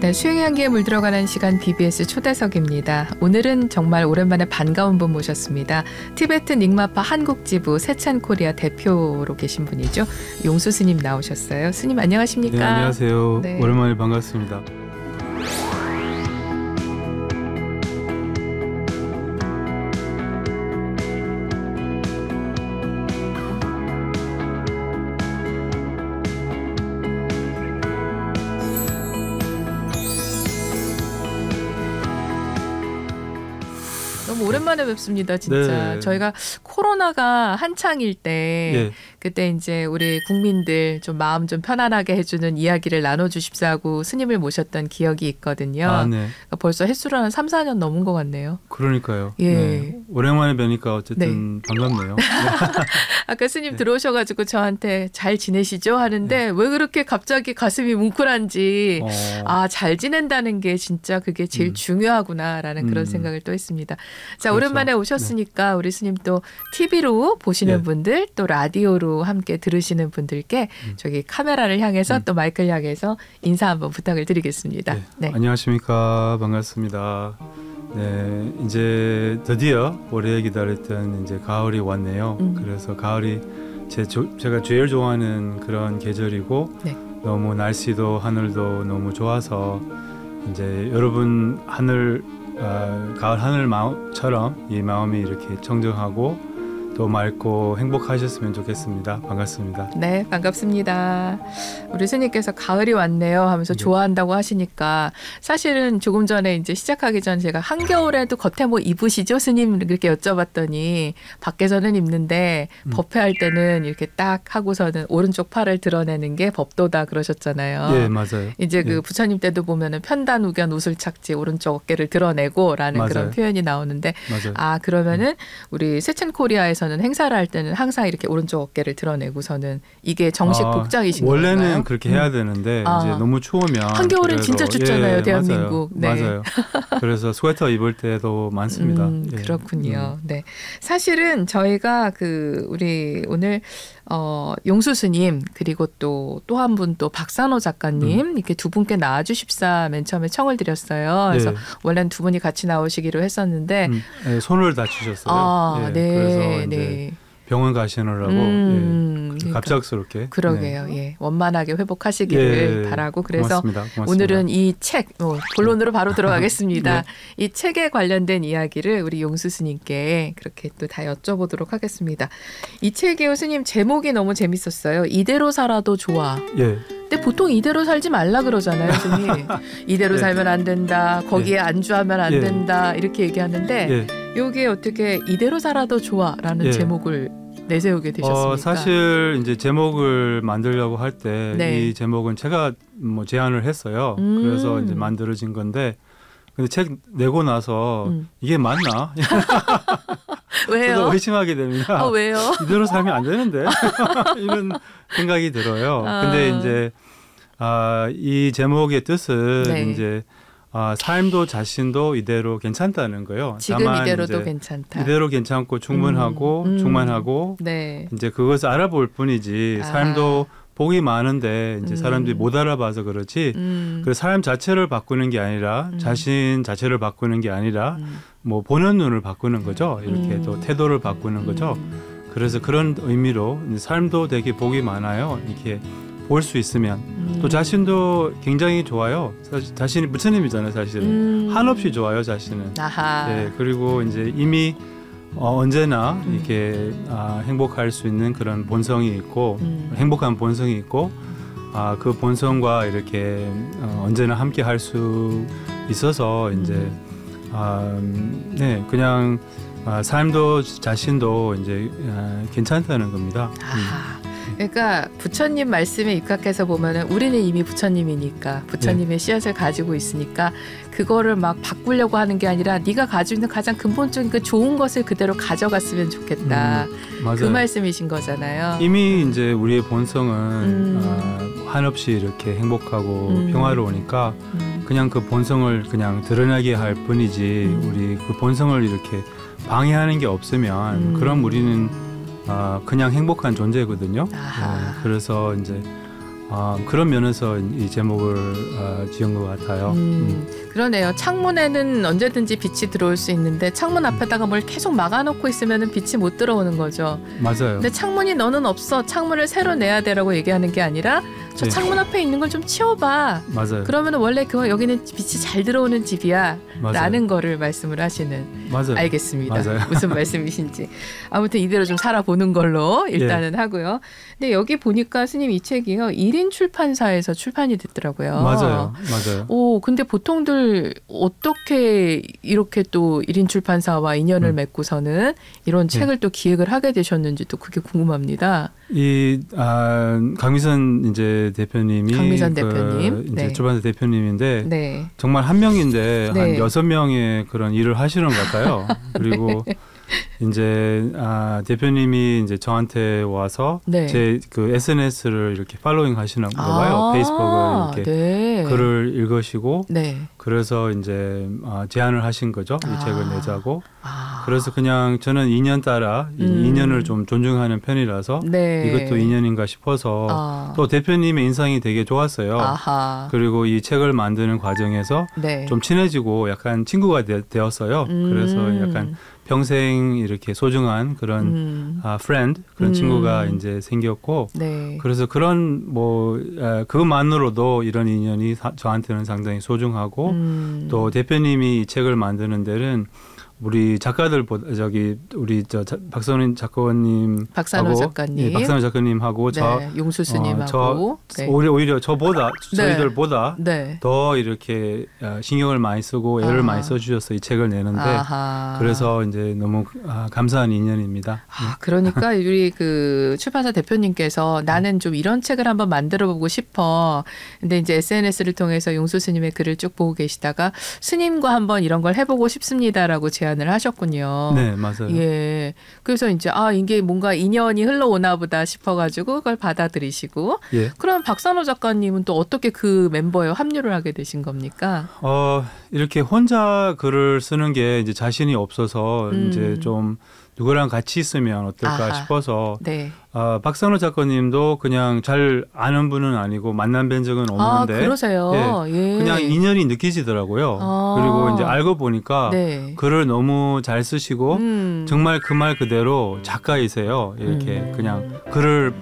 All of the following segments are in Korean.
네, 수행의 향기에 물들어가는 시간 BBS 초대석입니다. 오늘은 정말 오랜만에 반가운 분 모셨습니다. 티베트 닉마파 한국지부 세찬코리아 대표로 계신 분이죠. 용수 스님 나오셨어요. 스님 안녕하십니까? 네, 안녕하세요. 네. 오랜만에 반갑습니다. 너무 오랜만에 뵙습니다. 진짜. 네. 저희가 코로나가 한창일 때 예. 그때 이제 우리 국민들 좀 마음 좀 편안하게 해주는 이야기를 나눠주십사 하고 스님을 모셨던 기억이 있거든요. 네. 그러니까 벌써 횟수로 한 3, 4년 넘은 것 같네요. 그러니까요. 예. 네. 오랜만에 뵈니까 어쨌든 반갑네요. 아까 스님 들어오셔가지고 저한테 잘 지내시죠? 하는데 왜 그렇게 갑자기 가슴이 뭉클한지 잘 지낸다는 게 진짜 그게 제일 중요하구나라는 그런 생각을 또 했습니다. 자, 그렇죠. 오랜만에 오셨으니까 우리 스님 또 TV로 보시는 분들 또 라디오로 함께 들으시는 분들께 저기 카메라를 향해서 또 마이크를 향해서 인사 한번 부탁을 드리겠습니다. 네. 안녕하십니까. 반갑습니다. 네, 이제 드디어 오래 기다렸던 이제 가을이 왔네요. 그래서 가을이 제가 제일 좋아하는 그런 계절이고 너무 날씨도 하늘도 너무 좋아서 이제 여러분 가을 하늘처럼 이 마음이 이렇게 청정하고 또 맑고 행복하셨으면 좋겠습니다. 반갑습니다. 네, 반갑습니다. 우리 스님께서 가을이 왔네요 하면서 좋아한다고 하시니까 사실은 조금 전에 이제 시작하기 전 제가 한겨울에도 겉에 뭐 입으시죠? 스님 이렇게 여쭤봤더니 밖에서는 입는데 법회할 때는 이렇게 딱 하고서는 오른쪽 팔을 드러내는 게 법도다 그러셨잖아요. 네, 맞아요. 이제 그 부처님 때도 보면은 편단 우견 우술 착지 오른쪽 어깨를 드러내고라는 맞아요. 그런 표현이 나오는데 맞아요. 그러면은 우리 세찬코리아에서 행사를 할 때는 항상 이렇게 오른쪽 어깨를 드러내고서는 이게 정식 복장이신 건가요? 원래는 그렇게 해야 되는데 이제 너무 추우면 한겨울엔 진짜 춥잖아요. 대한민국. 맞아요. 그래서 스웨터 입을 때도 많습니다. 그렇군요. 네, 사실은 저희가 우리 오늘 용수 스님 그리고 또 한 분 또 박산호 작가님 이렇게 두 분께 나와주십사 맨 처음에 청을 드렸어요. 그래서 원래는 두 분이 같이 나오시기로 했었는데 손을 다치셨어요. 그래서 이제 병원 가시느라고 갑작스럽게. 그러게요. 원만하게 회복하시기를 바라고 그래서 고맙습니다. 오늘은 이 책 본론으로 바로 들어가겠습니다. 이 책에 관련된 이야기를 우리 용수 스님께 그렇게 또 다 여쭤보도록 하겠습니다. 이 책이요 스님 제목이 너무 재밌었어요. 이대로 살아도 좋아. 근데 보통 이대로 살지 말라 그러잖아요, 스님. 이대로 살면 안 된다. 거기에 안주하면 안 된다. 이렇게 얘기하는데 여기에 어떻게 이대로 살아도 좋아라는 제목을 내세우게 되셨습니까? 사실 이제 제목을 만들려고 할 때 이 제목은 제가 뭐 제안을 했어요. 그래서 이제 만들어진 건데 근데 책 내고 나서 이게 맞나? 왜요? 저도 의심하게 됩니다. 왜요? 이대로 살면 안 되는데 이런 생각이 들어요. 근데 이제 이 제목의 뜻은 이제 삶도 자신도 이대로 괜찮다는 거예요. 지금 다만 이대로도 괜찮다. 이대로 괜찮고 충분하고 충만하고 이제 그것을 알아볼 뿐이지 삶도 복이 많은데 이제 사람들이 못 알아봐서 그렇지 그 삶 자체를 바꾸는 게 아니라 자신 자체를 바꾸는 게 아니라 뭐 보는 눈을 바꾸는 거죠. 이렇게 또 태도를 바꾸는 거죠. 그래서 그런 의미로 삶도 되게 복이 많아요. 이렇게 볼 수 있으면 또 자신도 굉장히 좋아요. 자신이 부처님이잖아요. 사실은 한없이 좋아요. 자신은. 그리고 이제 이미 언제나 이렇게 행복할 수 있는 그런 본성이 있고 행복한 본성이 있고 그 본성과 이렇게 언제나 함께 할 수 있어서 이제 그냥 삶도 자신도 이제 괜찮다는 겁니다. 그러니까 부처님 말씀에 입각해서 보면은 우리는 이미 부처님이니까 부처님의 씨앗을 가지고 있으니까 그거를 막 바꾸려고 하는 게 아니라 네가 가지고 있는 가장 근본적인 그 좋은 것을 그대로 가져갔으면 좋겠다. 그 말씀이신 거잖아요. 이미 이제 우리의 본성은 한없이 이렇게 행복하고 평화로우니까 그냥 그 본성을 그냥 드러나게 할 뿐이지 우리 그 본성을 이렇게 방해하는 게 없으면 그럼 우리는 그냥 행복한 존재거든요. 그래서 이제 그런 면에서 이 제목을 지은 것 같아요. 그러네요. 창문에는 언제든지 빛이 들어올 수 있는데 창문 앞에다가 뭘 계속 막아놓고 있으면 빛이 못 들어오는 거죠. 맞아요. 근데 창문이 너는 없어. 창문을 새로 내야 돼라고 얘기하는 게 아니라 저 창문 앞에 있는 걸 좀 치워봐. 맞아요. 그러면 원래 여기는 빛이 잘 들어오는 집이야. 맞아요. 라는 거를 말씀을 하시는. 맞아요. 알겠습니다. 맞아요. 무슨 말씀이신지. 아무튼 이대로 좀 살아보는 걸로 일단은 하고요. 근데 여기 보니까 스님 이 책이요. 1인 출판사에서 출판이 됐더라고요. 맞아요. 근데 보통들 어떻게 이렇게 또 1인 출판사와 인연을 맺고서는 이런 책을 또 기획을 하게 되셨는지 또 그게 궁금합니다. 강미선 이제 대표님이 대표님. 이제 출판사 대표님인데 정말 한 명인데 한 6명의 그런 일을 하시는 것 같아요. 그리고 이제 대표님이 이제 저한테 와서 제 그 SNS를 이렇게 팔로잉 하시는 거 봐요. 페이스북을 이렇게 글을 읽으시고 그래서 이제 제안을 하신 거죠. 이 책을 내자고. 그래서 그냥 저는 인연 따라 인연을 좀 존중하는 편이라서 이것도 인연인가 싶어서 또 대표님의 인상이 되게 좋았어요. 그리고 이 책을 만드는 과정에서 좀 친해지고 약간 친구가 되었어요. 그래서 약간 평생 이렇게 소중한 그런 friend 그런 친구가 이제 생겼고 그래서 그런 그것만으로도 이런 인연이 저한테는 상당히 소중하고 또 대표님이 이 책을 만드는 데는 우리 작가들보다 우리 박선우 작가님, 박찬호 작가님, 박찬호 작가님하고 용수 스님하고 오히려 저희들보다 더 이렇게 신경을 많이 쓰고 애를 많이 써주셔서 이 책을 내는데 그래서 이제 너무 감사한 인연입니다. 그러니까 우리 그 출판사 대표님께서 나는 좀 이런 책을 한번 만들어보고 싶어. 근데 이제 SNS를 통해서 용수 스님의 글을 쭉 보고 계시다가 스님과 한번 이런 걸 해보고 싶습니다라고 제안을 하셨군요. 네, 맞아요. 예. 그래서 이제 이게 뭔가 인연이 흘러오나 보다 싶어가지고 그걸 받아들이시고. 그럼 박찬호 작가님은 또 어떻게 그 멤버에 합류를 하게 되신 겁니까? 이렇게 혼자 글을 쓰는 게 이제 자신이 없어서 이제 좀 누구랑 같이 있으면 어떨까 싶어서 박찬호 작가님도 그냥 잘 아는 분은 아니고 만난 적은 없는데 그러세요? 그냥 인연이 느껴지더라고요. 그리고 이제 알고 보니까 글을 너무 잘 쓰시고 정말 그 말 그대로 작가이세요. 이렇게 그냥 글을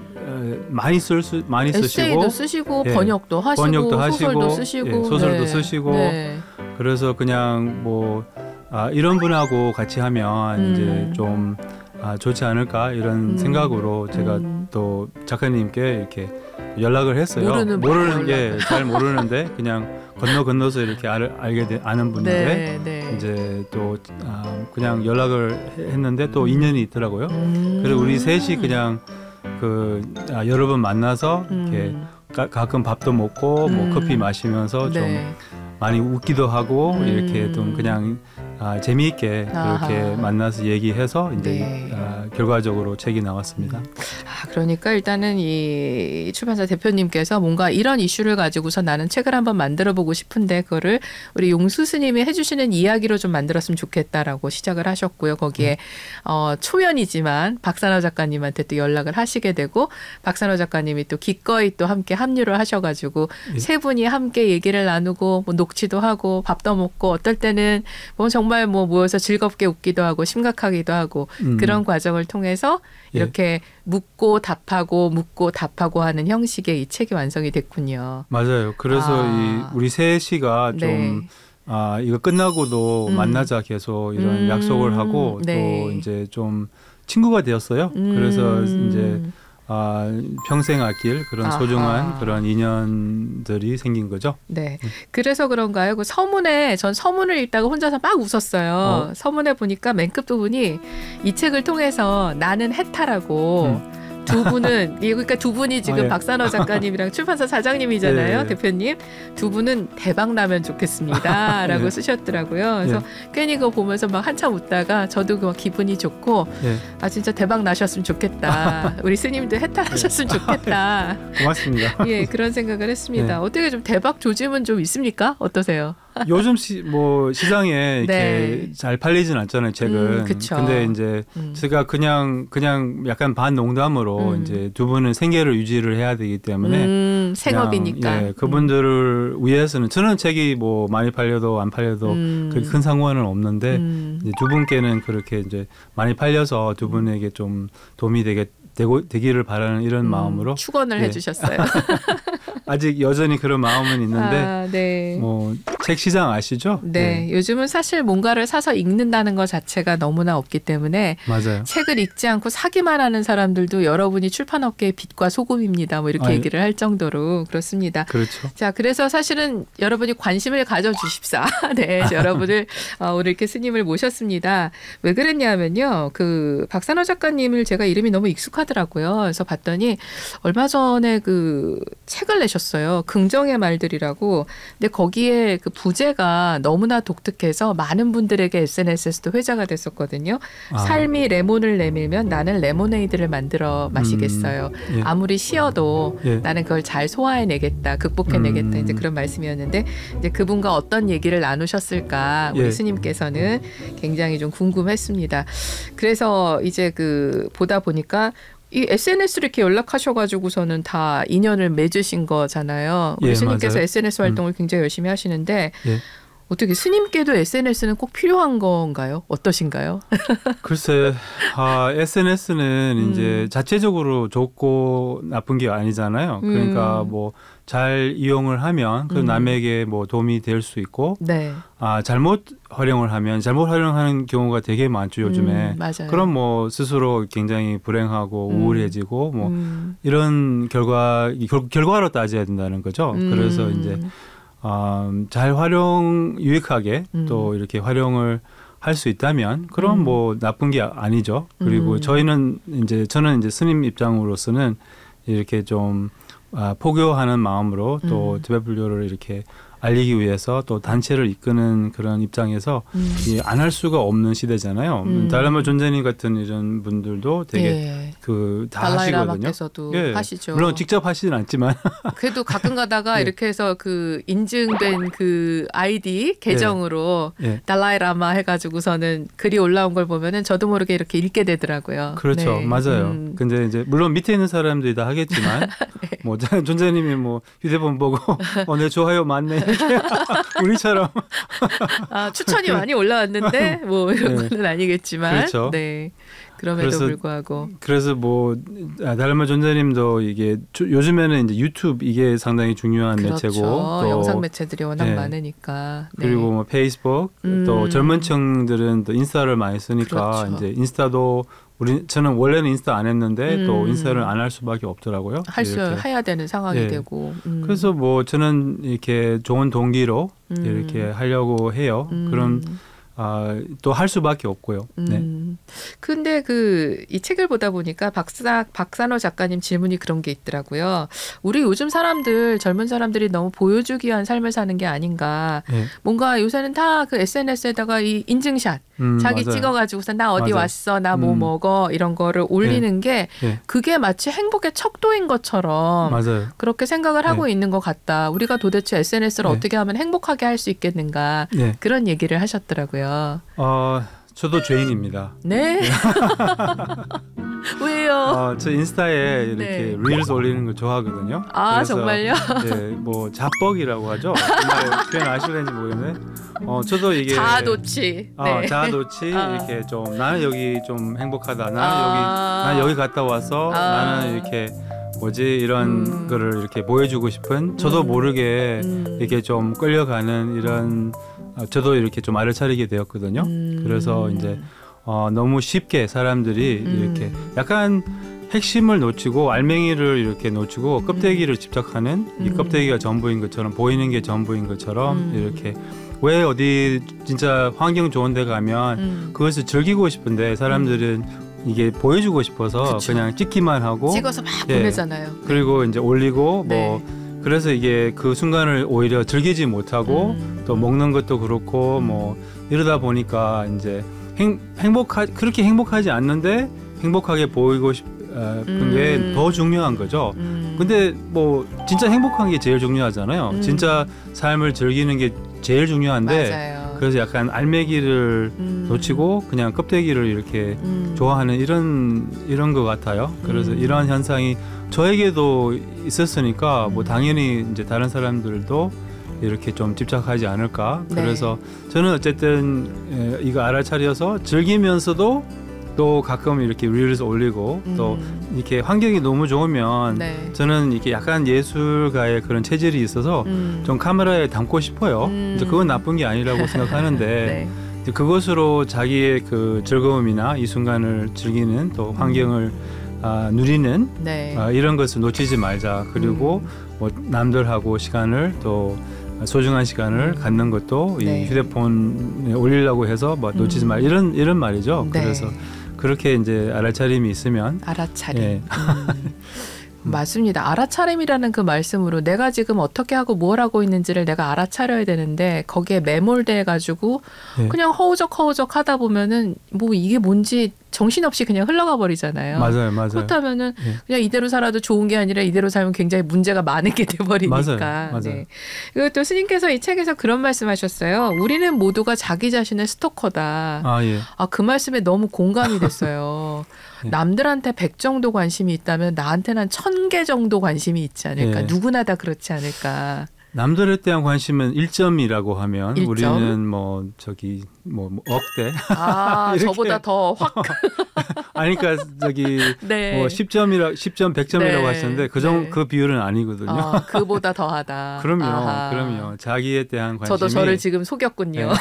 많이 쓰시고 에세이도 쓰시고 번역도 하시고 소설도 쓰시고 소설도 쓰시고 그래서 그냥 이런 분하고 같이 하면 이제 좀 좋지 않을까 이런 생각으로 제가 또 작가님께 이렇게 연락을 했어요. 모르는 게 잘 모르는데 그냥 건너서 이렇게 아는 분인데 이제 또 그냥 연락을 했는데 또 인연이 있더라고요. 그래서 우리 셋이 그냥 여러 번 만나서 이렇게 가끔 밥도 먹고 커피 마시면서 좀 많이 웃기도 하고 이렇게 좀 그냥 재미있게 그렇게 만나서 얘기해서 이제 결과적으로 책이 나왔습니다. 그러니까 일단은 이 출판사 대표님께서 뭔가 이런 이슈를 가지고서 나는 책을 한번 만들어보고 싶은데 그거를 우리 용수 스님이 해주시는 이야기로 좀 만들었으면 좋겠다라고 시작을 하셨고요. 거기에 초면이지만 박찬호 작가님한테 또 연락을 하시게 되고 박찬호 작가님이 또 기꺼이 또 함께 합류를 하셔가지고 세 분이 함께 얘기를 나누고 녹취도 하고 밥도 먹고 어떨 때는 정말 모여서 즐겁게 웃기도 하고 심각하기도 하고 그런 과정을 통해서 이렇게 묻고 답하고 하는 형식의 이 책이 완성이 됐군요. 맞아요. 그래서 우리 셋이가 좀 이거 끝나고도 만나자 계속 이런 약속을 하고 또 이제 좀 친구가 되었어요. 그래서 이제 평생 아낄 그런 소중한 그런 인연들이 생긴 거죠. 네. 그래서 그런가요? 그 전 서문을 읽다가 혼자서 막 웃었어요. 서문에 보니까 맨 끝 부분이 이 책을 통해서 나는 해탈하고 두 분은 그러니까 두 분이 지금 박찬호 작가님이랑 출판사 사장님이잖아요. 대표님. 두 분은 대박 나면 좋겠습니다라고 쓰셨더라고요. 그래서 괜히 그거 보면서 막 한참 웃다가 저도 막 기분이 좋고 진짜 대박 나셨으면 좋겠다. 우리 스님도 해탈하셨으면 좋겠다. 고맙습니다. 그런 생각을 했습니다. 어떻게 좀 대박 조짐은 좀 있습니까? 어떠세요? 요즘 뭐 시장에 이렇게 네. 잘 팔리진 않잖아요, 책은. 그쵸. 근데 이제 제가 그냥 약간 반 농담으로 이제 두 분은 생계를 유지를 해야 되기 때문에 생업이니까. 예, 그분들을 위해서는 저는 책이 뭐 많이 팔려도 안 팔려도 그렇게 큰 상관은 없는데 이제 두 분께는 그렇게 이제 많이 팔려서 두 분에게 좀 도움이 되기를 바라는 이런 마음으로 축원을 예. 해주셨어요. 아직 여전히 그런 마음은 있는데 네. 뭐 책 시장 아시죠? 네. 요즘은 사실 뭔가를 사서 읽는다는 것 자체가 너무나 없기 때문에 맞아요. 책을 읽지 않고 사기만 하는 사람들도 여러분이 출판업계의 빛과 소금입니다. 뭐 이렇게 얘기를 할 정도로 그렇습니다. 그렇죠. 자, 그래서 사실은 여러분이 관심을 가져주십사. 네, 여러분을 오늘 이렇게 스님을 모셨습니다. 왜 그랬냐면요, 그 박산호 작가님을 제가 이름이 너무 익숙하더라고요. 그래서 봤더니 얼마 전에 그 책을 내셨어요. 긍정의 말들이라고. 근데 거기에 그 부제가 너무나 독특해서 많은 분들에게 SNS에서도 회자가 됐었거든요. 삶이 레몬을 내밀면 나는 레모네이드를 만들어 마시겠어요. 예. 아무리 쉬어도 예. 나는 그걸 잘 소화해내겠다, 극복해내겠다. 이제 그런 말씀이었는데 이제 그분과 어떤 얘기를 나누셨을까 우리 예. 스님께서는 굉장히 좀 궁금했습니다. 그래서 이제 그 보다 보니까 이 SNS로 이렇게 연락하셔가지고서는 다 인연을 맺으신 거잖아요. 우리 예, 스님께서 맞아요. SNS 활동을 굉장히 열심히 하시는데 예. 어떻게 스님께도 SNS는 꼭 필요한 건가요? 어떠신가요? 글쎄, SNS는 이제 자체적으로 좋고 나쁜 게 아니잖아요. 그러니까 뭐 잘 이용을 하면 그 남에게 뭐 도움이 될 수 있고, 네. 잘못 활용을 하면 잘못 활용하는 경우가 되게 많죠 요즘에. 맞아요. 그럼 뭐 스스로 굉장히 불행하고 우울해지고 뭐 이런 결과로 따져야 된다는 거죠. 그래서 이제 잘 유익하게 또 이렇게 활용을 할 수 있다면 그럼 뭐 나쁜 게 아니죠. 그리고 저는 이제 스님 입장으로서는 이렇게 좀 포교하는 마음으로 또 디베불교를 이렇게 알리기 위해서 또 단체를 이끄는 그런 입장에서 안 할 수가 없는 시대잖아요. 달라마 존재님 같은 이런 분들도 되게 예. 다 하시거든요. 달라이라마께서도 예. 하시죠. 물론 직접 하시진 않지만 그래도 가끔 가다가 예. 이렇게 해서 그 인증된 그 아이디 계정으로 예. 달라이라마 해가지고서는 글이 올라온 걸 보면은 저도 모르게 이렇게 읽게 되더라고요. 그렇죠. 네. 맞아요. 근데 이제 물론 밑에 있는 사람들이 다 하겠지만 네. 뭐 존재님이 뭐 휴대폰 보고 내 좋아요 많네. 우리처럼 추천이 많이 올라왔는데 뭐 이런 네. 건 아니겠지만 그렇죠. 네. 그럼에도 불구하고 그래서 뭐 달라마 존재님도 이게 요즘에는 이제 유튜브 이게 상당히 중요한 그렇죠. 매체고 또 영상 매체들이 워낙 네. 많으니까 네. 그리고 뭐 페이스북 또 젊은층들은 또 인스타를 많이 쓰니까 그렇죠. 이제 인스타도 저는 원래는 인스타 안 했는데 또 인스타를 안 할 수밖에 없더라고요. 해야 되는 상황이 네. 되고. 그래서 뭐 저는 이렇게 좋은 동기로 이렇게 하려고 해요. 그런 또 할 수밖에 없고요. 네. 근데 이 책을 보다 보니까 박산호 작가님 질문이 그런 게 있더라고요. 우리 요즘 젊은 사람들이 너무 보여주기 위한 삶을 사는 게 아닌가. 네. 뭔가 요새는 다 그 SNS에다가 이 인증샷 자기 맞아요. 찍어가지고서 나 어디 맞아요. 왔어, 나 뭐 먹어 이런 거를 올리는 게 그게 마치 행복의 척도인 것처럼 맞아요. 그렇게 생각을 하고 있는 것 같다. 우리가 도대체 SNS를 어떻게 하면 행복하게 할 수 있겠는가 그런 얘기를 하셨더라고요. 저도 죄인입니다. 네. 왜요? 저 인스타에 이렇게 릴스 올리는 거 좋아하거든요. 그래서, 정말요? 네, 뭐 자뻑이라고 하죠. 정말 표현 아실는지 모르겠네. 저도 이게 자아도취. 네. 자아도취 이렇게 좀 나는 여기 좀 행복하다. 나는 여기 갔다 와서 나는 이렇게 이런 거를 이렇게 보여주고 싶은 저도 모르게 이렇게 좀 끌려가는 이런 저도 이렇게 좀 알을 차리게 되었거든요. 그래서 이제 너무 쉽게 사람들이 이렇게 약간 핵심을 놓치고 알맹이를 이렇게 놓치고 껍데기를 집착하는 이 껍데기가 전부인 것처럼 보이는 게 전부인 것처럼 이렇게 왜 어디 진짜 환경 좋은 데 가면 그것을 즐기고 싶은데 사람들은 이게 보여주고 싶어서 그쵸. 그냥 찍기만 하고 찍어서 막 보내잖아요. 그리고 이제 올리고 그래서 이게 그 순간을 오히려 즐기지 못하고 또 먹는 것도 그렇고 뭐 이러다 보니까 이제 그렇게 행복하지 않는데 행복하게 그게 더 중요한 거죠. 근데 뭐 진짜 행복한 게 제일 중요하잖아요. 진짜 삶을 즐기는 게 제일 중요한데 맞아요. 그래서 약간 알맹이를 놓치고 그냥 껍데기를 이렇게 좋아하는 이런 것 같아요. 그래서 이런 현상이 저에게도 있었으니까 뭐 당연히 이제 다른 사람들도 이렇게 좀 집착하지 않을까. 네. 그래서 저는 어쨌든 이거 알아차려서 즐기면서도 또 가끔 이렇게 릴스 올리고 또 이렇게 환경이 너무 좋으면 네. 저는 이렇게 약간 예술가의 그런 체질이 있어서 좀 카메라에 담고 싶어요. 이제 그건 나쁜 게 아니라고 생각하는데 네. 이제 그것으로 자기의 그 즐거움이나 이 순간을 즐기는 또 환경을 누리는 네. 이런 것을 놓치지 말자. 그리고 뭐 남들하고 시간을 또 소중한 시간을 갖는 것도 네. 이 휴대폰에 올리려고 해서 뭐 놓치지 말 이런 말이죠. 네. 그래서 그렇게 이제 알아차림이 있으면 알아차림. 예. 맞습니다. 알아차림이라는 그 말씀으로 내가 지금 어떻게 하고 뭘 하고 있는지를 내가 알아차려야 되는데 거기에 매몰돼 가지고 네. 그냥 허우적 하다 보면은 뭐 이게 뭔지 정신없이 그냥 흘러가 버리잖아요. 맞아요. 그렇다면은 네. 그냥 이대로 살아도 좋은 게 아니라 이대로 살면 굉장히 문제가 많은 게 돼버리니까. 맞아요. 네. 그리고 또 스님께서 이 책에서 그런 말씀하셨어요. 우리는 모두가 자기 자신의 스토커다. 예. 그 말씀에 너무 공감이 됐어요. 네. 남들한테 100 정도 관심이 있다면 나한테는 1000개 정도 관심이 있지 않을까. 네. 누구나 다 그렇지 않을까. 남들에 대한 관심은 1점이라고 하면 1점? 우리는 뭐 억대. 저보다 더 확. 아니 그러니까 네. 뭐 10점, 100점이라고 네. 하셨는데 그 비율은 아니거든요. 그보다 더하다. 그럼요. 자기에 대한 관심이. 저도 저를 지금 속였군요. 네.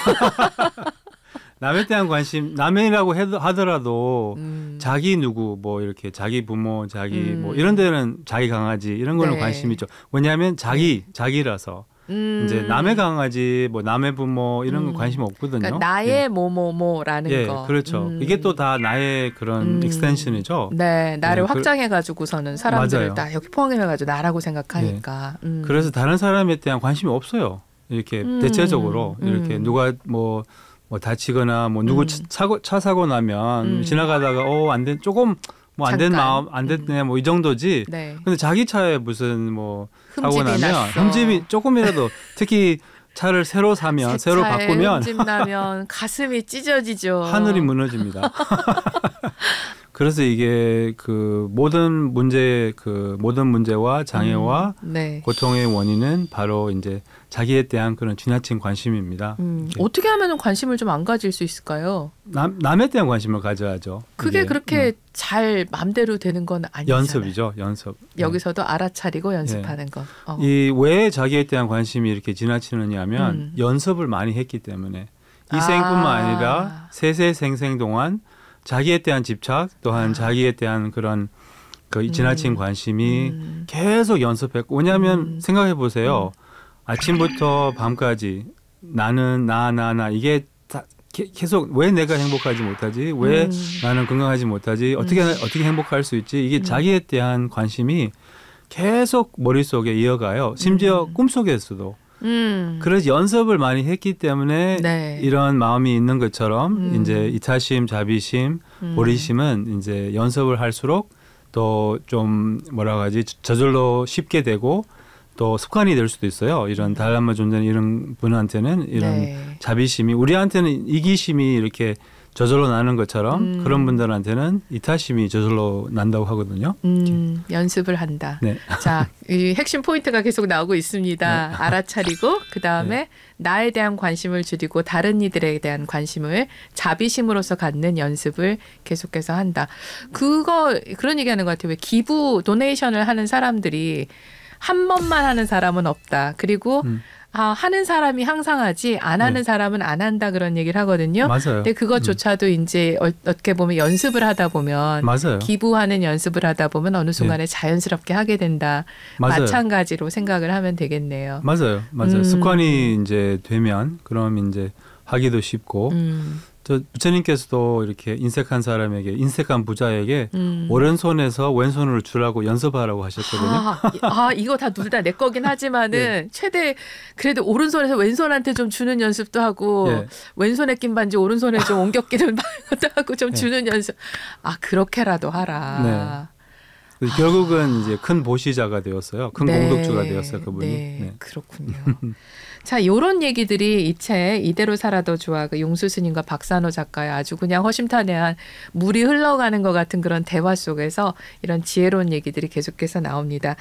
남에 대한 관심, 남이라고 하더라도 자기 누구, 뭐 이렇게 자기 부모, 자기 뭐 이런 데는 자기 강아지 이런 거는 네. 관심이 있죠. 왜냐하면 자기라서 이제 남의 강아지, 뭐 남의 부모 이런 건 관심 없거든요. 그러니까 나의 뭐뭐뭐라는 거. 그렇죠. 이게 또 다 나의 그런 익스텐션이죠. 네, 나를 확장해가지고서는 사람들을 다 여기 포함해가지고 나라고 생각하니까. 네. 그래서 다른 사람에 대한 관심이 없어요. 이렇게 대체적으로 이렇게 누가 뭐 다치거나 뭐 누구 차 사고 나면 지나가다가 조금 뭐 안 된 마음 안 됐네 뭐 이 정도지. 네. 근데 자기 차에 무슨 뭐 사고 나면 흠집이 조금이라도 특히 차를 새로 사면 새로 바꾸면 흠집 나면 가슴이 찢어지죠. 하늘이 무너집니다. 그래서 이게 그 모든 문제와 장애와 네. 고통의 원인은 바로 이제 자기에 대한 그런 지나친 관심입니다. 어떻게 하면 관심을 좀 안 가질 수 있을까요? 남에 대한 관심을 가져야죠. 그게 그렇게 잘 마음대로 되는 건 아니잖아요. 연습이죠. 연습. 여기서도 알아차리고 연습하는 것. 이 왜 자기에 대한 관심이 이렇게 지나치느냐 하면 연습을 많이 했기 때문에 이 생뿐만 아니라 세세생생 동안 자기에 대한 집착 또한 자기에 대한 그런 그 지나친 관심이 계속 연습했고 왜냐하면 생각해 보세요. 아침부터 밤까지 나는 나 이게 다 계속 왜 내가 행복하지 못하지? 왜 나는 건강하지 못하지? 어떻게 행복할 수 있지? 이게 자기에 대한 관심이 계속 머릿속에 이어가요. 심지어 꿈속에서도. 그래서 연습을 많이 했기 때문에 네. 이런 마음이 있는 것처럼 이제 이타심, 자비심, 보리심은 이제 연습을 할수록 또 좀 뭐라고 하지 저절로 쉽게 되고 또 습관이 될 수도 있어요. 이런 달라마 존재는 이런 분한테는 이런 네. 자비심이 우리한테는 이기심이 이렇게 저절로 나는 것처럼 그런 분들한테는 이타심이 저절로 난다고 하거든요. 연습을 한다. 네. 자, 이 핵심 포인트가 계속 나오고 있습니다. 네. 알아차리고 그다음에 네. 나에 대한 관심을 줄이고 다른 이들에 대한 관심을 자비심으로서 갖는 연습을 계속해서 한다. 그런 얘기하는 것 같아요. 왜 기부, 도네이션을 하는 사람들이 한 번만 하는 사람은 없다. 그리고 하는 사람이 항상 하지 안 하는 사람은 안 한다 그런 얘기를 하거든요. 맞아요. 근데 그것조차도 이제 어떻게 보면 연습을 하다 보면 맞아요. 기부하는 연습을 하다 보면 어느 순간에 자연스럽게 하게 된다. 맞아요. 마찬가지로 생각을 하면 되겠네요. 맞아요. 습관이 이제 되면 그럼 이제 하기도 쉽고 저 부처님께서도 이렇게 인색한 사람에게 인색한 부자에게 오른손에서 왼손으로 주라고 연습하라고 하셨거든요. 이거 다 둘 다 내 거긴 하지만은 네. 최대 그래도 오른손에서 왼손한테 좀 주는 연습도 하고 네. 왼손에 낀 반지 오른손에 좀 옮겨 끼는 것도 하고 좀 주는 연습. 그렇게라도 하라. 결국은 이제 큰 보시자가 되었어요. 큰 네. 공덕주가 되었어요. 그분이. 네. 네. 그렇군요. 자, 이런 얘기들이 이 책 이대로 살아도 좋아 그 용수 스님과 박산호 작가의 아주 그냥 허심탄회한 물이 흘러가는 것 같은 그런 대화 속에서 이런 지혜로운 얘기들이 계속해서 나옵니다.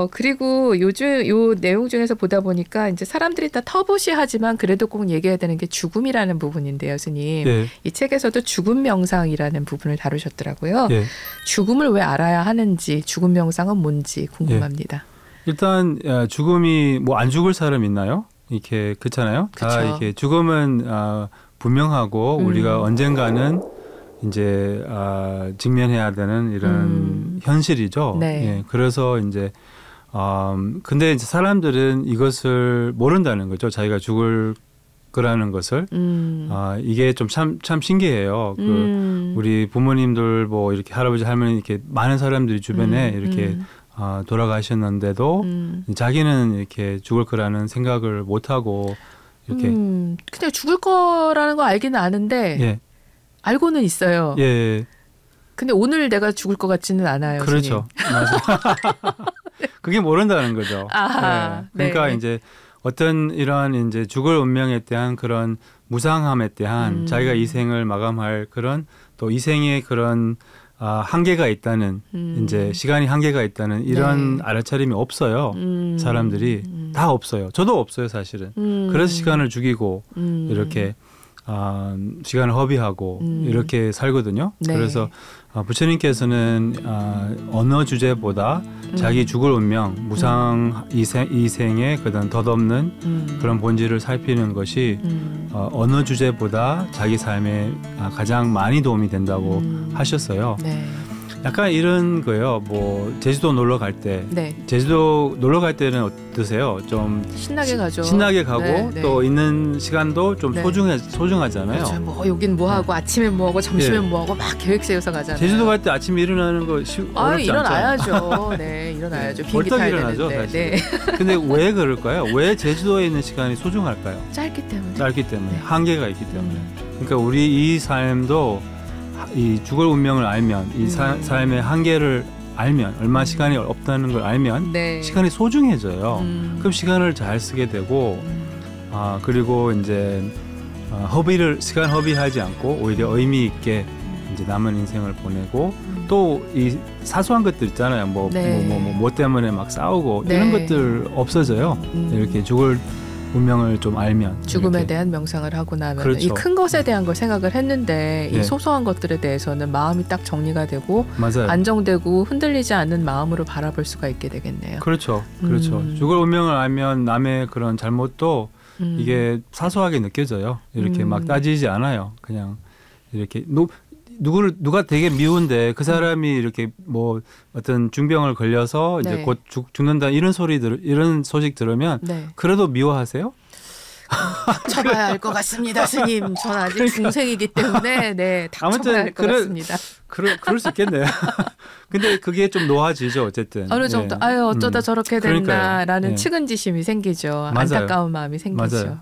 그리고 요즘 요 내용 중에서 보다 보니까 이제 사람들이 다 터부시하지만 그래도 꼭 얘기해야 되는 게 죽음이라는 부분인데요, 스님. 네. 이 책에서도 죽음 명상이라는 부분을 다루셨더라고요. 네. 죽음을 왜 알아야 하는지, 죽음 명상은 뭔지 궁금합니다. 네. 일단 죽음이 뭐 안 죽을 사람 있나요? 이렇게 그렇잖아요. 그쵸. 다 이렇게 죽음은 분명하고 우리가 언젠가는 이제 직면해야 되는 이런 현실이죠. 네. 예, 그래서 이제 근데 이제 사람들은 이것을 모른다는 거죠. 자기가 죽을 거라는 것을 이게 좀 참 신기해요. 우리 부모님들 뭐 이렇게 할아버지 할머니 이렇게 많은 사람들이 주변에 이렇게 돌아가셨는데도 자기는 이렇게 죽을 거라는 생각을 못 하고 이렇게 그냥 죽을 거라는 거 알기는 아는데 예. 알고는 있어요. 예. 근데 오늘 내가 죽을 것 같지는 않아요. 그렇죠. 맞아요. 그게 모른다는 거죠. 아하, 네. 그러니까 네. 이제 어떤 이런 이제 죽을 운명에 대한 그런 무상함에 대한 자기가 이 생을 마감할 그런 또 이 생의 그런 한계가 있다는 이제 시간이 한계가 있다는 이런 네. 알아차림이 없어요. 사람들이 다 없어요. 저도 없어요, 사실은. 그래서 시간을 죽이고 이렇게 시간을 허비하고 이렇게 살거든요. 네. 그래서 부처님께서는 어느 주제보다 자기 죽을 운명, 무상 이생의 그런 덧없는 그런 본질을 살피는 것이 어느 주제보다 자기 삶에 가장 많이 도움이 된다고 하셨어요. 네. 약간 이런 거예요. 뭐 제주도 놀러 갈 때, 네. 제주도 놀러 갈 때는 어떠세요? 좀 신나게 가죠. 신나게 가고 네, 네. 또 있는 시간도 좀 네. 소중하잖아요. 그렇죠. 뭐 여긴 뭐 하고 아침엔 뭐 하고 점심엔 뭐 하고 막 계획 세워서 가잖아요. 제주도 갈 때 아침에 일어나는 거 어렵지 일어나야죠. 않잖아요. 네, 일어나야죠. 비행기 벌떡 타야 일어나죠, 되는데. 사실. 네. 근데 왜 그럴까요? 왜 제주도에 있는 시간이 소중할까요? 짧기 때문에. 짧기 때문에, 네. 한계가 있기 때문에. 그러니까 우리 이 삶도 이 죽을 운명을 알면, 이 삶의 한계를 알면, 얼마 시간이 없다는 걸 알면 네. 시간이 소중해져요. 그럼 시간을 잘 쓰게 되고 그리고 이제 시간 허비하지 않고 오히려 의미 있게 이제 남은 인생을 보내고 또 이 사소한 것들 있잖아요. 뭐 때문에 막 싸우고 네. 이런 것들 없어져요. 이렇게 죽을 운명을 좀 알면 죽음에 이렇게. 대한 명상을 하고 나면 그렇죠. 이 큰 것에 대한 걸 생각을 했는데 예. 이 소소한 것들에 대해서는 마음이 딱 정리가 되고 맞아요. 안정되고 흔들리지 않는 마음으로 바라볼 수가 있게 되겠네요. 그렇죠. 죽을 운명을 알면 남의 그런 잘못도 이게 사소하게 느껴져요. 이렇게 막 따지지 않아요. 그냥 이렇게 누가 되게 미운데 그 사람이 이렇게 뭐 어떤 중병을 걸려서 이제 네. 곧 죽는다 이런 소식 들으면 네. 그래도 미워하세요? 닥쳐봐야 할 것 같습니다, 스님. 전 아직 그러니까. 중생이기 때문에 네, 닥쳐봐야 할 것 같습니다. 그럴 수 있겠네요. 근데 그게 좀 놓아지죠, 어쨌든. 어느 정도 아유 어쩌다 저렇게 됐나라는 예. 측은지심이 생기죠. 맞아요. 안타까운 마음이 생기죠. 맞아요.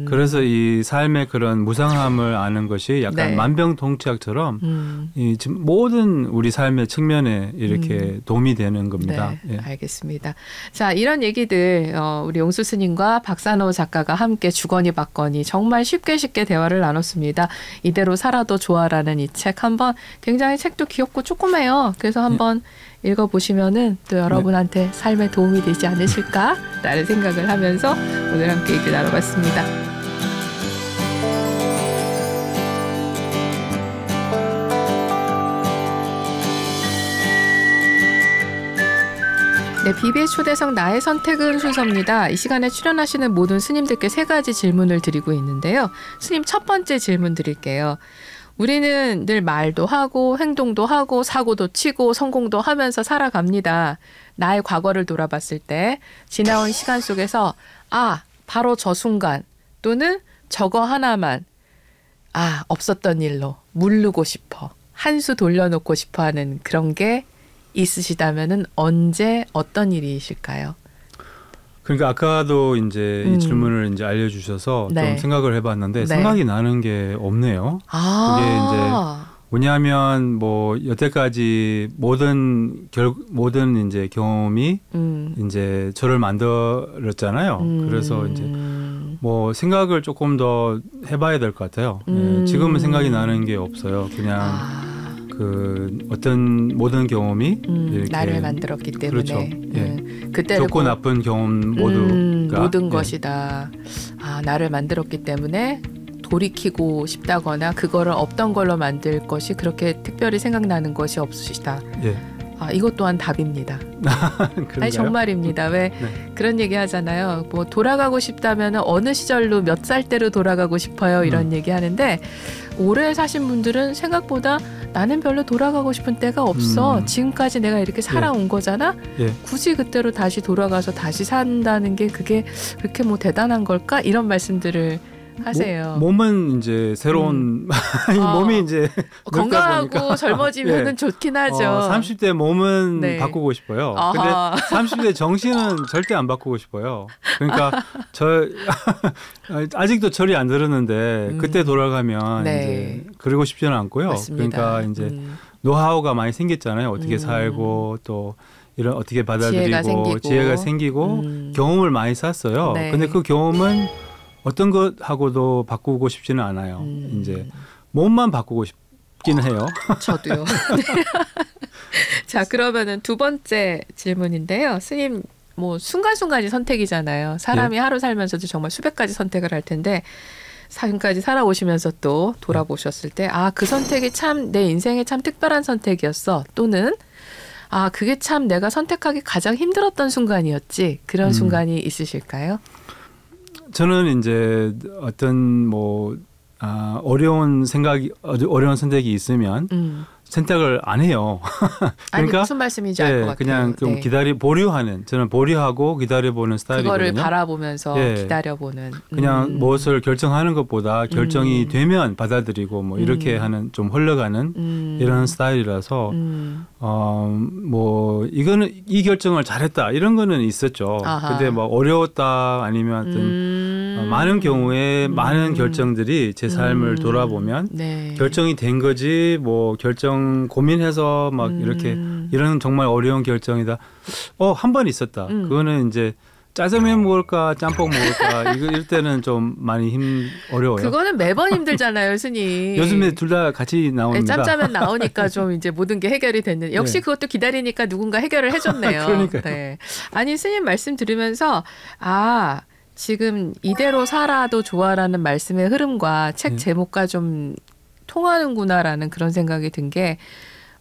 그래서 이 삶의 그런 무상함을 아는 것이 약간 네. 만병통치약처럼 이 지금 모든 우리 삶의 측면에 이렇게 도움이 되는 겁니다. 네, 예. 알겠습니다. 자, 이런 얘기들 우리 용수 스님과 박산호 작가가 함께 주거니 받거니 정말 쉽게 대화를 나눴습니다. 이대로 살아도 좋아라는 이 책 한번 굉장히 책도 귀엽고 조그매요. 그래서 한번 읽어보시면은 또 여러분한테 삶에 도움이 되지 않으실까라는 생각을 하면서 오늘 함께 얘기 나눠봤습니다. 네, BBS 초대석 나의 선택은 순서입니다. 이 시간에 출연하시는 모든 스님들께 3가지 질문을 드리고 있는데요. 스님 첫 번째 질문 드릴게요. 우리는 늘 말도 하고 행동도 하고 사고도 치고 성공도 하면서 살아갑니다. 나의 과거를 돌아봤을 때 지나온 시간 속에서 바로 저 순간 또는 저거 하나만 없었던 일로 물르고 싶어 한 수 돌려놓고 싶어 하는 그런 게 있으시다면은 언제 어떤 일이실까요? 그러니까 아까도 이제 이 질문을 이제 알려주셔서 네. 좀 생각을 해봤는데 네. 생각이 나는 게 없네요. 그게 이제 왜냐하면 뭐 여태까지 모든 이제 경험이 이제 저를 만들었잖아요. 그래서 이제 뭐 생각을 조금 더 해봐야 될 것 같아요. 예, 지금은 생각이 나는 게 없어요. 그냥 그 어떤 모든 경험이 이렇게 나를 만들었기 때문에 그렇죠. 예. 그때는 좋고 나쁜 경험 모두가 모든 것이다. 나를 만들었기 때문에 돌이키고 싶다거나 그거를 없던 걸로 만들 것이 그렇게 특별히 생각나는 것이 없으시다. 예. 이것 또한 답입니다. 아니 정말입니다. 왜 그런 얘기 하잖아요. 뭐 돌아가고 싶다면 어느 시절로 몇 살 때로 돌아가고 싶어요. 이런 얘기 하는데 오래 사신 분들은 생각보다 나는 별로 돌아가고 싶은 때가 없어. 지금까지 내가 이렇게 살아온 거잖아. 굳이 그때로 다시 돌아가서 다시 산다는 게 그게 그렇게 뭐 대단한 걸까? 이런 말씀들을 하세요. 몸은 이제 새로운 몸이 이제 건강하고 젊어지면은 좋긴 하죠. 30대 몸은 바꾸고 싶어요. 근데 30대 정신은 절대 안 바꾸고 싶어요. 그러니까 아직도 철이 안 들었는데 그때 돌아가면 이제 그러고 싶지는 않고요. 맞습니다. 그러니까 이제 노하우가 많이 생겼잖아요. 어떻게 살고 또 이런 어떻게 받아들이고 지혜가 생기고 경험을 많이 쌓았어요. 근데 그 경험은 어떤 것하고도 바꾸고 싶지는 않아요. 이제 몸만 바꾸고 싶기는 해요. 저도요. 자, 그러면은 두 번째 질문인데요. 스님, 뭐 순간순간이 선택이잖아요. 사람이 하루 살면서도 정말 수백 가지 선택을 할 텐데 지금까지 살아오시면서 또 돌아보셨을 때 그 선택이 참 내 인생에 참 특별한 선택이었어. 또는 그게 참 내가 선택하기 가장 힘들었던 순간이었지. 그런 순간이 있으실까요? 저는 이제 어떤 뭐 어려운 선택이 있으면 선택을 안 해요. 그러니까 아니 무슨 말씀인지 알 것 같아요. 그냥 좀 저는 보류하고 기다려보는 스타일이거든요. 그거를 바라보면서 기다려보는. 그냥 무엇을 결정하는 것보다 결정이 되면 받아들이고 뭐 이렇게 하는 좀 흘러가는 이런 스타일이라서 뭐 이거는 이 결정을 잘했다 이런 거는 있었죠. 근데 뭐 어려웠다 아니면 어떤 많은 경우에 많은 결정들이 제 삶을 돌아보면 결정이 된 거지 뭐 결정 고민해서 막 이렇게 이런 정말 어려운 결정이다. 한 번 있었다. 그거는 이제 짜장면 먹을까 짬뽕 먹을까 이럴 때는 좀 많이 어려워요. 그거는 매번 힘들잖아요, 스님. 요즘에 둘 다 같이 나옵니다. 짬짜면 나오니까 좀 이제 모든 게 해결이 됐는데 역시 그것도 기다리니까 누군가 해결을 해줬네요. 그러니까요. 아니 스님 말씀 들으면서 지금 이대로 살아도 좋아라는 말씀의 흐름과 책 제목과 좀 통하는구나라는 그런 생각이 든 게